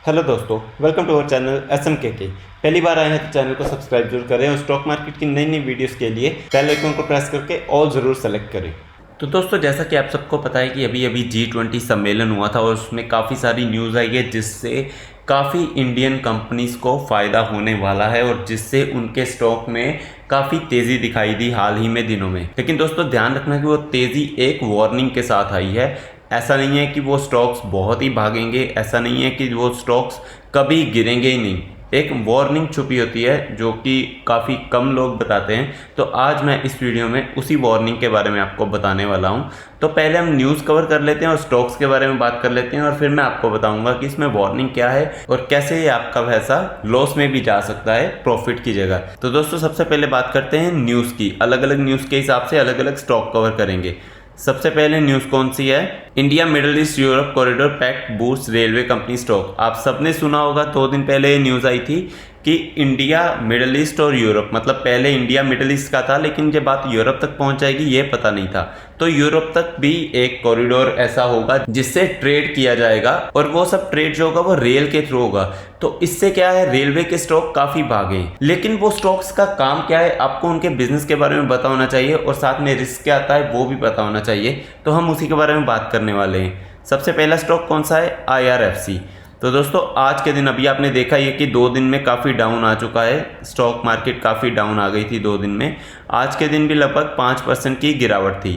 Hello दोस्तों, welcome to our channel SMKK। पहली बार आए हैं तो चैनल को सब्सक्राइब जरूर करें और स्टॉक मार्केट की नई नई वीडियोस के लिए बेल आइकन को प्रेस करके ऑल ज़रूर सेलेक्ट करें। तो दोस्तों, जैसा कि आप सबको पता है कि अभी अभी G20 सम्मेलन हुआ था और उसमें काफ़ी सारी न्यूज़ आई है जिससे काफ़ी इंडियन कंपनीज़ को फ़ायदा होने वाला है और जिससे उनके स्टॉक में काफ़ी तेज़ी दिखाई दी हाल ही में दिनों में। लेकिन दोस्तों, ध्यान रखना कि वो तेज़ी एक वार्निंग के साथ आई है। ऐसा नहीं है कि वो स्टॉक्स बहुत ही भागेंगे, ऐसा नहीं है कि वो स्टॉक्स कभी गिरेंगे ही नहीं। एक वार्निंग छुपी होती है जो कि काफ़ी कम लोग बताते हैं। तो आज मैं इस वीडियो में उसी वार्निंग के बारे में आपको बताने वाला हूं। तो पहले हम न्यूज़ कवर कर लेते हैं और स्टॉक्स के बारे में बात कर लेते हैं और फिर मैं आपको बताऊंगा कि इसमें वार्निंग क्या है और कैसे ये आपका पैसा लॉस में भी जा सकता है प्रॉफिट की जगह। तो दोस्तों, सबसे पहले बात करते हैं न्यूज़ की। अलग अलग न्यूज़ के हिसाब से अलग अलग स्टॉक कवर करेंगे। सबसे पहले न्यूज़ कौन सी है? India Middle East Europe corridor pact boost railway company stock. आप सबने सुना होगा, 2 दिन पहले ये न्यूज़ आई थी कि इंडिया मिडिल ईस्ट और यूरोप, मतलब पहले इंडिया मिडिल ईस्ट का था लेकिन जब बात यूरोप तक पहुंच जाएगी ये पता नहीं था। तो यूरोप तक भी एक कॉरिडोर ऐसा होगा जिससे ट्रेड किया जाएगा और वो सब ट्रेड जो होगा वो रेल के थ्रू होगा। तो इससे क्या है, रेलवे के स्टॉक काफ़ी भागे। लेकिन वो स्टॉक्स का काम क्या है, आपको उनके बिजनेस के बारे में पता होना चाहिए और साथ में रिस्क क्या आता है वो भी पता होना चाहिए। तो हम उसी के बारे में बात करने वाले हैं। सबसे पहला स्टॉक कौन सा है? IRFC। तो दोस्तों, आज के दिन अभी आपने देखा ये कि 2 दिन में काफ़ी डाउन आ चुका है। स्टॉक मार्केट काफ़ी डाउन आ गई थी 2 दिन में। आज के दिन भी लगभग 5% की गिरावट थी।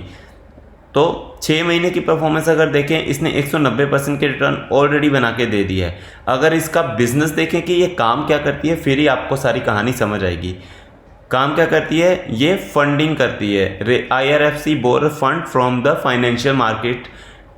तो 6 महीने की परफॉर्मेंस अगर देखें, इसने 190% के रिटर्न ऑलरेडी बना के दे दिया है। अगर इसका बिजनेस देखें कि ये काम क्या करती है, फिर ही आपको सारी कहानी समझ आएगी। काम क्या करती है? ये फंडिंग करती है। IRFC borrow fund from the financial market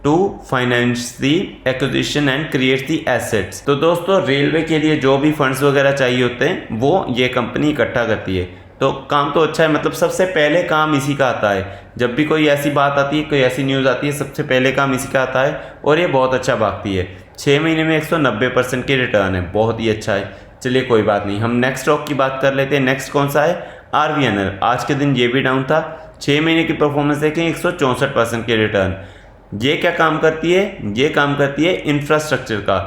to finance the acquisition and create the assets. तो दोस्तों, रेलवे के लिए जो भी फंड्स वगैरह चाहिए होते हैं वो ये कंपनी इकट्ठा करती है। तो काम तो अच्छा है, मतलब सबसे पहले काम इसी का आता है। जब भी कोई ऐसी बात आती है, कोई ऐसी न्यूज़ आती है, सबसे पहले काम इसी का आता है और ये बहुत अच्छा भागती है। 6 महीने में 190% की रिटर्न है, बहुत ही अच्छा है। चलिए कोई बात नहीं, हम नेक्स्ट स्टॉक की बात कर लेते हैं। नेक्स्ट कौन सा है? RVNL। आज के दिन ये भी डाउन था। 6 महीने की परफॉर्मेंस देखें, 164% की रिटर्न। ये क्या काम करती है? ये काम करती है इंफ्रास्ट्रक्चर का।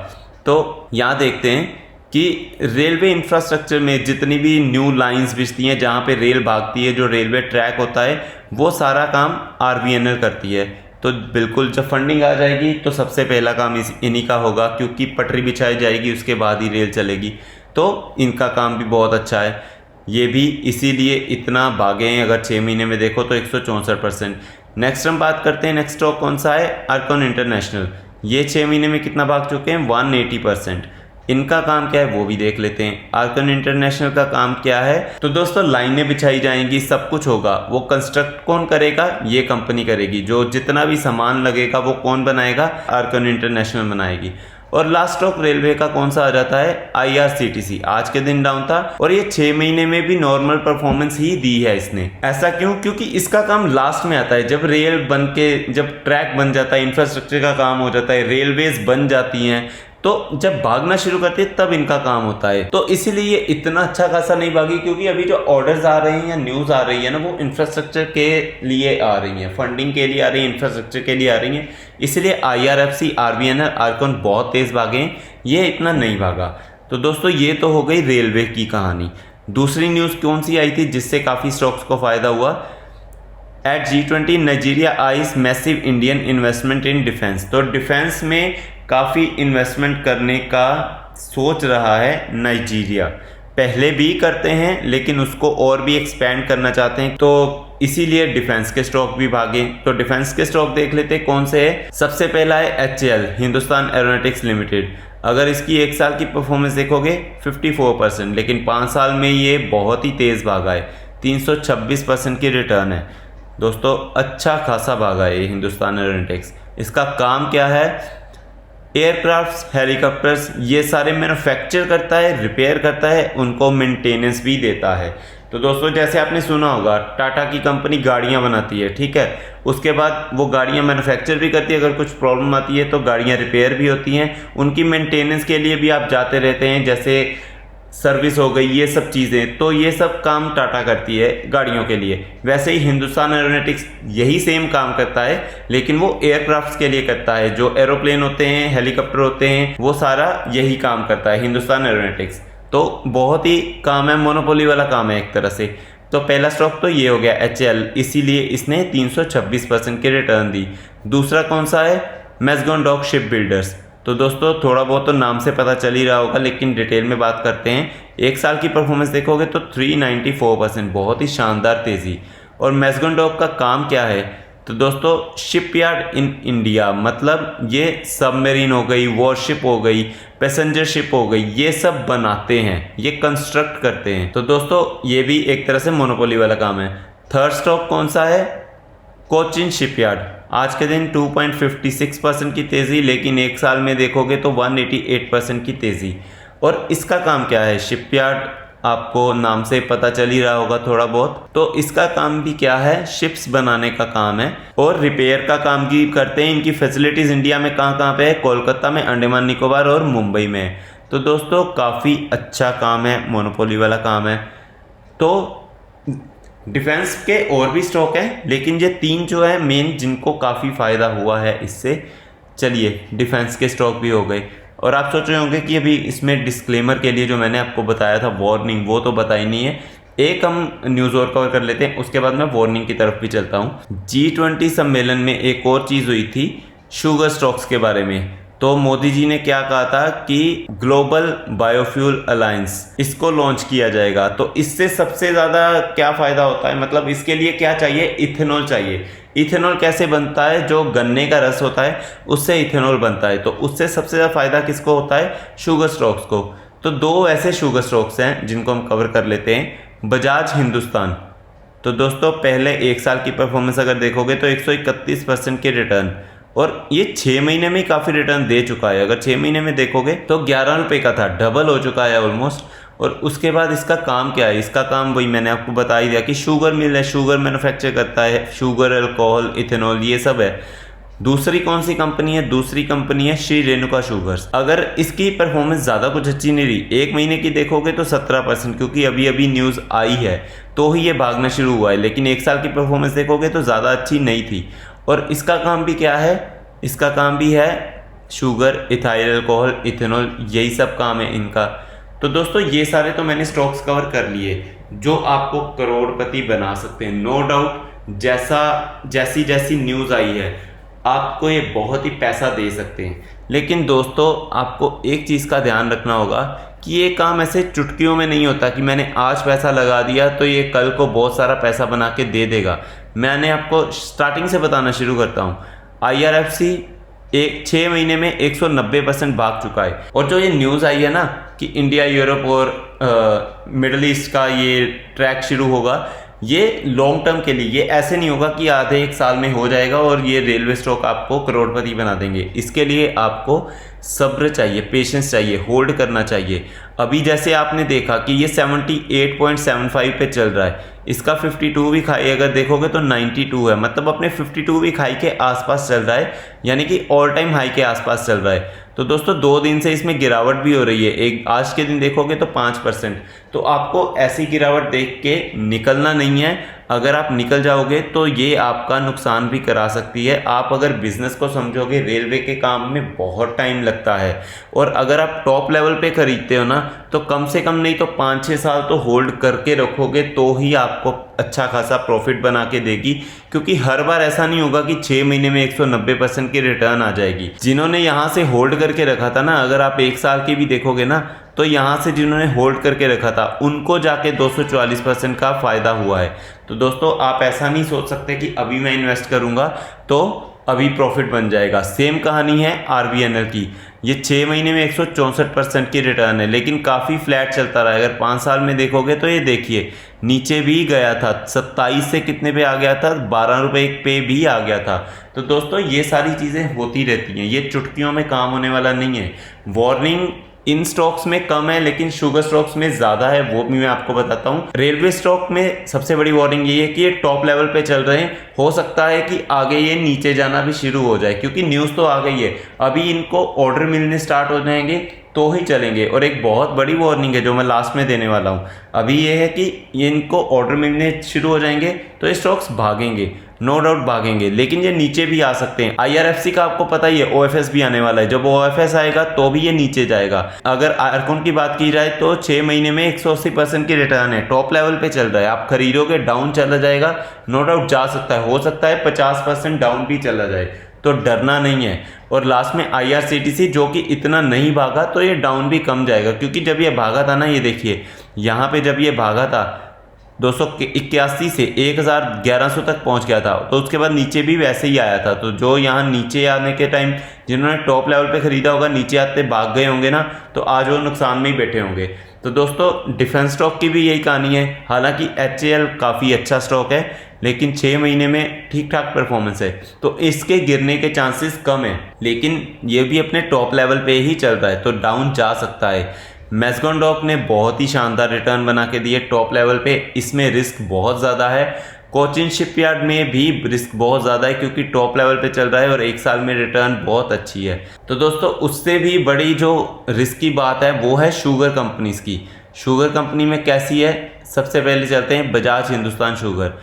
तो यहाँ देखते हैं कि रेलवे इंफ्रास्ट्रक्चर में जितनी भी न्यू लाइंस बिछती हैं, जहाँ पे रेल भागती है, जो रेलवे ट्रैक होता है, वो सारा काम RVNL करती है। तो बिल्कुल जब फंडिंग आ जाएगी तो सबसे पहला काम इन्हीं का होगा, क्योंकि पटरी बिछाई जाएगी उसके बाद ही रेल चलेगी। तो इनका काम भी बहुत अच्छा है। ये भी इसीलिए इतना भागे हैं। अगर 6 महीने में देखो तो 164%। नेक्स्ट हम बात करते हैं, नेक्स्ट स्टॉक कौन सा है? अर्कॉन इंटरनेशनल। ये 6 महीने में कितना भाग चुके हैं? 180%। इनका काम क्या है वो भी देख लेते हैं। अर्कॉन इंटरनेशनल का काम क्या है? तो दोस्तों, लाइनें बिछाई जाएंगी, सब कुछ होगा। वो कंस्ट्रक्ट कौन करेगा? ये कंपनी करेगी। जो जितना भी सामान लगेगा वो कौन बनाएगा? अर्कॉन इंटरनेशनल बनाएगी। और लास्ट स्टॉक रेलवे का कौन सा आ जाता है? IRCTC। आज के दिन डाउन था और ये 6 महीने में भी नॉर्मल परफॉर्मेंस ही दी है इसने। ऐसा क्यों? क्योंकि इसका काम लास्ट में आता है। जब रेल बन के, जब ट्रैक बन जाता है, इंफ्रास्ट्रक्चर का काम हो जाता है, रेलवेज बन जाती हैं, तो जब भागना शुरू करती है तब इनका काम होता है। तो इसीलिए ये इतना अच्छा खासा नहीं भागी, क्योंकि अभी जो ऑर्डर्स आ रहे हैं या न्यूज़ आ रही है ना, वो इंफ्रास्ट्रक्चर के लिए आ रही हैं, फंडिंग के लिए आ रही है, इंफ्रास्ट्रक्चर के लिए आ रही हैं। इसलिए IRFC, RVNL, अर्कॉन बहुत तेज़ भागे हैं, ये इतना नहीं भागा। तो दोस्तों, ये तो हो गई रेलवे की कहानी। दूसरी न्यूज़ कौन सी आई थी जिससे काफ़ी स्टॉक्स को फ़ायदा हुआ? At G20 Nigeria eyes massive Indian investment in defence. तो डिफेंस में काफ़ी इन्वेस्टमेंट करने का सोच रहा है नाइजीरिया। पहले भी करते हैं लेकिन उसको और भी एक्सपेंड करना चाहते हैं, तो इसीलिए डिफेंस के स्टॉक भी भागे। तो डिफेंस के स्टॉक देख लेते हैं कौन से है। सबसे पहला है HAL, हिंदुस्तान एरोनॉटिक्स लिमिटेड। अगर इसकी 1 साल की परफॉर्मेंस देखोगे 54%, लेकिन 5 साल में ये बहुत ही तेज़ भागा है। 326% की रिटर्न है। दोस्तों, अच्छा खासा भागा है ये हिंदुस्तान एरोनॉटिक्स। इसका काम क्या है? एयरक्राफ्ट्स, हेलीकॉप्टर्स, ये सारे मैन्युफैक्चर करता है, रिपेयर करता है, उनको मेंटेनेंस भी देता है। तो दोस्तों, जैसे आपने सुना होगा, टाटा की कंपनी गाड़ियां बनाती है, ठीक है, उसके बाद वो गाड़ियां मैन्युफैक्चर भी करती है। अगर कुछ प्रॉब्लम आती है तो गाड़ियां रिपेयर भी होती हैं। उनकी मेंटेनेंस के लिए भी आप जाते रहते हैं। जैसे सर्विस हो गई, ये सब चीज़ें, तो ये सब काम टाटा करती है गाड़ियों के लिए। वैसे ही हिंदुस्तान एरोनॉटिक्स यही सेम काम करता है, लेकिन वो एयरक्राफ्ट्स के लिए करता है। जो एरोप्लेन होते हैं, हेलीकॉप्टर होते हैं, वो सारा यही काम करता है हिंदुस्तान एरोनॉटिक्स। तो बहुत ही काम है, मोनोपोली वाला काम है एक तरह से। तो पहला स्टॉक तो ये हो गया HAL, इसीलिए इसने 326% की रिटर्न दी। दूसरा कौन सा है? मैज़गान डॉक शिप बिल्डर्स। तो दोस्तों थोड़ा बहुत तो नाम से पता चल ही रहा होगा, लेकिन डिटेल में बात करते हैं। एक साल की परफॉर्मेंस देखोगे तो 394%, बहुत ही शानदार तेज़ी। और मैज़गान डॉक का काम क्या है? तो दोस्तों शिपयार्ड इन इंडिया, मतलब ये सबमरीन हो गई, वॉरशिप हो गई, पैसेंजर शिप हो गई, ये सब बनाते हैं, ये कंस्ट्रक्ट करते हैं। तो दोस्तों ये भी एक तरह से मोनोपोली वाला काम है। थर्ड स्टॉक कौन सा है? कोचिन शिपयार्ड। आज के दिन 2.56% की तेज़ी, लेकिन एक साल में देखोगे तो 188% की तेज़ी। और इसका काम क्या है? शिपयार्ड आपको नाम से पता चल ही रहा होगा थोड़ा बहुत। तो इसका काम भी क्या है? शिप्स बनाने का काम है और रिपेयर का काम भी करते हैं। इनकी फैसिलिटीज़ इंडिया में कहाँ कहाँ पे है? कोलकाता में, अंडमान निकोबार और मुंबई में। तो दोस्तों काफ़ी अच्छा काम है, मोनोपोली वाला काम है। तो डिफेंस के और भी स्टॉक हैं, लेकिन ये 3 जो है मेन, जिनको काफ़ी फ़ायदा हुआ है इससे। चलिए डिफेंस के स्टॉक भी हो गए। और आप सोच रहे होंगे कि अभी इसमें डिस्क्लेमर के लिए जो मैंने आपको बताया था वार्निंग, वो तो बताई नहीं है। एक हम न्यूज़ और कवर कर लेते हैं, उसके बाद मैं वार्निंग की तरफ भी चलता हूँ। G20 सम्मेलन में एक और चीज़ हुई थी शुगर स्टॉक्स के बारे में। तो मोदी जी ने क्या कहा था कि ग्लोबल बायोफ्यूल अलायंस, इसको लॉन्च किया जाएगा। तो इससे सबसे ज़्यादा क्या फ़ायदा होता है? मतलब इसके लिए क्या चाहिए? इथेनॉल चाहिए। इथेनॉल कैसे बनता है? जो गन्ने का रस होता है उससे इथेनॉल बनता है। तो उससे सबसे ज़्यादा फ़ायदा किसको होता है? शुगर स्टॉक्स को। तो 2 ऐसे शुगर स्टॉक्स हैं जिनको हम कवर कर लेते हैं। बजाज हिंदुस्तान। तो दोस्तों पहले एक साल की परफॉर्मेंस अगर देखोगे तो 131% के रिटर्न, और ये 6 महीने में ही काफ़ी रिटर्न दे चुका है। अगर 6 महीने में देखोगे तो 11 रुपये का था, डबल हो चुका है ऑलमोस्ट। और उसके बाद इसका काम क्या है? इसका काम वही मैंने आपको बता ही दिया कि शुगर मिल है, शुगर मैन्युफैक्चर करता है, शुगर, अल्कोहल, इथेनॉल, ये सब है। दूसरी कौन सी कंपनी है? दूसरी कंपनी है श्री रेणुका शुगर्स। अगर इसकी परफॉर्मेंस ज़्यादा कुछ अच्छी नहीं रही, 1 महीने की देखोगे तो 17%, क्योंकि अभी अभी न्यूज़ आई है तो ही ये भागना शुरू हुआ है। लेकिन 1 साल की परफॉर्मेंस देखोगे तो ज़्यादा अच्छी नहीं थी। और इसका काम भी क्या है? इसका काम भी है शुगर, इथाइल अल्कोहल, इथेनॉल, यही सब काम है इनका। तो दोस्तों ये सारे तो मैंने स्टॉक्स कवर कर लिए जो आपको करोड़पति बना सकते हैं। नो डाउट जैसी जैसी न्यूज़ आई है आपको ये बहुत ही पैसा दे सकते हैं। लेकिन दोस्तों आपको एक चीज़ का ध्यान रखना होगा कि ये काम ऐसे चुटकियों में नहीं होता कि मैंने आज पैसा लगा दिया तो ये कल को बहुत सारा पैसा बना के दे देगा। मैंने आपको स्टार्टिंग से बताना शुरू करता हूँ। IRFC 6 महीने में 190% भाग चुका है। और जो ये न्यूज़ आई है ना कि इंडिया, यूरोप और मिडल ईस्ट का ये ट्रैक शुरू होगा, ये लॉन्ग टर्म के लिए, ये ऐसे नहीं होगा कि आधे 1 साल में हो जाएगा और ये रेलवे स्टॉक आपको करोड़पति बना देंगे। इसके लिए आपको सब्र चाहिए, पेशेंस चाहिए, होल्ड करना चाहिए। अभी जैसे आपने देखा कि ये 78.75 पे चल रहा है, इसका 52 वीक हाई अगर देखोगे तो 92 है, मतलब अपने 52 वीक हाई के आसपास चल रहा है, यानी कि ऑल टाइम हाई के आसपास चल रहा है। तो दोस्तों 2 दिन से इसमें गिरावट भी हो रही है। एक आज के दिन देखोगे तो 5%। तो आपको ऐसी गिरावट देख के निकलना नहीं है। अगर आप निकल जाओगे तो ये आपका नुकसान भी करा सकती है। आप अगर बिजनेस को समझोगे, रेलवे के काम में बहुत टाइम लगता है, और अगर आप टॉप लेवल पे खरीदते हो ना तो कम से कम नहीं तो 5-6 साल तो होल्ड करके रखोगे तो ही आपको अच्छा खासा प्रॉफिट बना के देगी। क्योंकि हर बार ऐसा नहीं होगा कि 6 महीने में 190% की रिटर्न आ जाएगी। जिन्होंने यहाँ से होल्ड करके रखा था ना, अगर आप 1 साल की भी देखोगे ना तो यहाँ से जिन्होंने होल्ड करके रखा था उनको जाके 244% का फ़ायदा हुआ है। तो दोस्तों आप ऐसा नहीं सोच सकते कि अभी मैं इन्वेस्ट करूँगा तो अभी प्रॉफिट बन जाएगा। सेम कहानी है RVNL की। ये 6 महीने में 164% की रिटर्न है, लेकिन काफ़ी फ्लैट चलता रहा है। अगर 5 साल में देखोगे तो ये देखिए नीचे भी गया था, 27 से कितने पे आ गया था, 12 रुपये पे भी आ गया था। तो दोस्तों ये सारी चीज़ें होती रहती हैं, ये चुटकियों में काम होने वाला नहीं है। वार्निंग इन स्टॉक्स में कम है लेकिन शुगर स्टॉक्स में ज़्यादा है, वो भी मैं आपको बताता हूँ। रेलवे स्टॉक में सबसे बड़ी वार्निंग ये है कि ये टॉप लेवल पे चल रहे हैं, हो सकता है कि आगे ये नीचे जाना भी शुरू हो जाए, क्योंकि न्यूज़ तो आ गई है। अभी इनको ऑर्डर मिलने स्टार्ट हो जाएंगे तो ही चलेंगे। और एक बहुत बड़ी वार्निंग है जो मैं लास्ट में देने वाला हूँ, अभी ये है कि ये इनको ऑर्डर मिलने शुरू हो जाएंगे तो ये स्टॉक्स भागेंगे, नो डाउट भागेंगे, लेकिन ये नीचे भी आ सकते हैं। IRFC का आपको पता ही है, OFS भी आने वाला है, जब OFS आएगा तो भी ये नीचे जाएगा। अगर आयरकॉन की बात की जाए तो 6 महीने में 180% की रिटर्न है, टॉप लेवल पे चल रहा है। आप खरीदोगे डाउन चला जाएगा, नो डाउट जा सकता है, हो सकता है 50% डाउन भी चला जाए, तो डरना नहीं है। और लास्ट में IRCTC जो कि इतना नहीं भागा तो ये डाउन भी कम जाएगा, क्योंकि जब ये भागा था ना, ये देखिए यहाँ पे जब ये भागा था 281 से 1100 तक पहुंच गया था, तो उसके बाद नीचे भी वैसे ही आया था। तो जो यहाँ नीचे आने के टाइम जिन्होंने टॉप लेवल पे खरीदा होगा, नीचे आते भाग गए होंगे ना, तो आज वो नुकसान में ही बैठे होंगे। तो दोस्तों डिफेंस स्टॉक की भी यही कहानी है। हालांकि HAL काफ़ी अच्छा स्टॉक है, लेकिन 6 महीने में ठीक ठाक परफॉर्मेंस है, तो इसके गिरने के चांसेस कम है, लेकिन ये भी अपने टॉप लेवल पे ही चल रहा है, तो डाउन जा सकता है। मैस्कॉन डॉक ने बहुत ही शानदार रिटर्न बना के दिए टॉप लेवल पे, इसमें रिस्क बहुत ज़्यादा है। कोचिन शिपयार्ड में भी रिस्क बहुत ज़्यादा है, क्योंकि टॉप लेवल पे चल रहा है और 1 साल में रिटर्न बहुत अच्छी है। तो दोस्तों उससे भी बड़ी जो रिस्क की बात है वो है शुगर कंपनीज़ की। शुगर कंपनी में कैसी है, सबसे पहले चलते हैं बजाज हिंदुस्तान शुगर।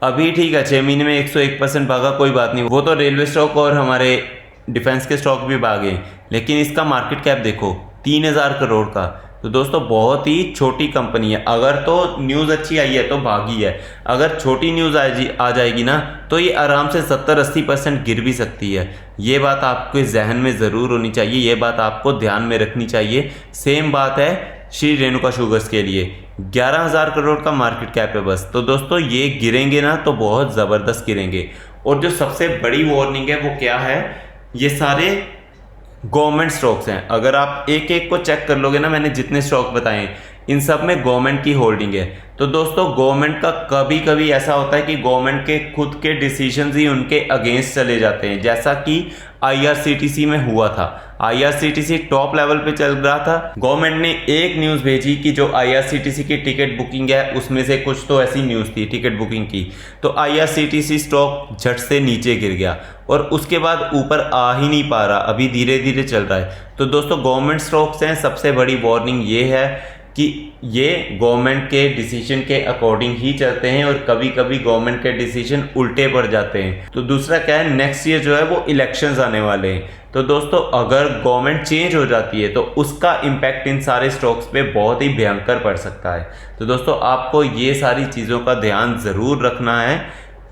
अभी ठीक है 6 महीने में 101% भागा, कोई बात नहीं, वो तो रेलवे स्टॉक और हमारे डिफेंस के स्टॉक भी भागे, लेकिन इसका मार्केट कैप देखो 3000 करोड़ का। तो दोस्तों बहुत ही छोटी कंपनी है, अगर तो न्यूज़ अच्छी आई है तो भागी है, अगर छोटी न्यूज़ आ जाएगी ना तो ये आराम से 70-80% गिर भी सकती है। ये बात आपके जहन में ज़रूर होनी चाहिए, ये बात आपको ध्यान में रखनी चाहिए। सेम बात है श्री रेणुका शुगर्स के लिए, 11000 करोड़ का मार्केट कैप है बस। तो दोस्तों ये गिरेंगे ना तो बहुत ज़बरदस्त गिरेंगे। और जो सबसे बड़ी वार्निंग है वो क्या है, ये सारे गवर्नमेंट स्टॉक्स हैं। अगर आप एक एक को चेक कर लोगे ना, मैंने जितने स्टॉक बताए इन सब में गवर्नमेंट की होल्डिंग है। तो दोस्तों गवर्नमेंट का कभी कभी ऐसा होता है कि गवर्नमेंट के खुद के डिसीजंस ही उनके अगेंस्ट चले जाते हैं, जैसा कि IRCTC में हुआ था। IRCTC टॉप लेवल पे चल रहा था, गवर्नमेंट ने एक न्यूज़ भेजी कि जो IRCTC की टिकट बुकिंग है उसमें से कुछ तो ऐसी न्यूज़ थी टिकट बुकिंग की, तो IRCTC स्टॉक झट से नीचे गिर गया और उसके बाद ऊपर आ ही नहीं पा रहा, अभी धीरे धीरे चल रहा है। तो दोस्तों गवर्नमेंट स्टॉक्स हैं, सबसे बड़ी वार्निंग ये है कि ये गवर्नमेंट के डिसीजन के अकॉर्डिंग ही चलते हैं और कभी कभी गवर्नमेंट के डिसीजन उल्टे पड़ जाते हैं। तो दूसरा क्या है, नेक्स्ट ईयर जो है वो इलेक्शंस आने वाले हैं, तो दोस्तों अगर गवर्नमेंट चेंज हो जाती है तो उसका इम्पैक्ट इन सारे स्टॉक्स पे बहुत ही भयंकर पड़ सकता है। तो दोस्तों आपको ये सारी चीज़ों का ध्यान ज़रूर रखना है।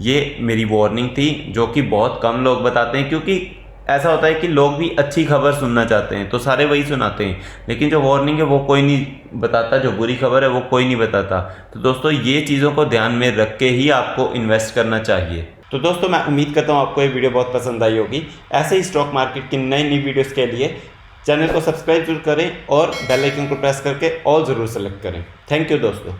ये मेरी वार्निंग थी जो कि बहुत कम लोग बताते हैं, क्योंकि ऐसा होता है कि लोग भी अच्छी खबर सुनना चाहते हैं तो सारे वही सुनाते हैं, लेकिन जो वार्निंग है वो कोई नहीं बताता, जो बुरी खबर है वो कोई नहीं बताता। तो दोस्तों ये चीज़ों को ध्यान में रख के ही आपको इन्वेस्ट करना चाहिए। तो दोस्तों मैं उम्मीद करता हूँ आपको ये वीडियो बहुत पसंद आई होगी। ऐसे ही स्टॉक मार्केट की नई नई वीडियोज़ के लिए चैनल को सब्सक्राइब जरूर करें और बेल आइकन को प्रेस करके ऑल ज़रूर सेलेक्ट करें। थैंक यू दोस्तों।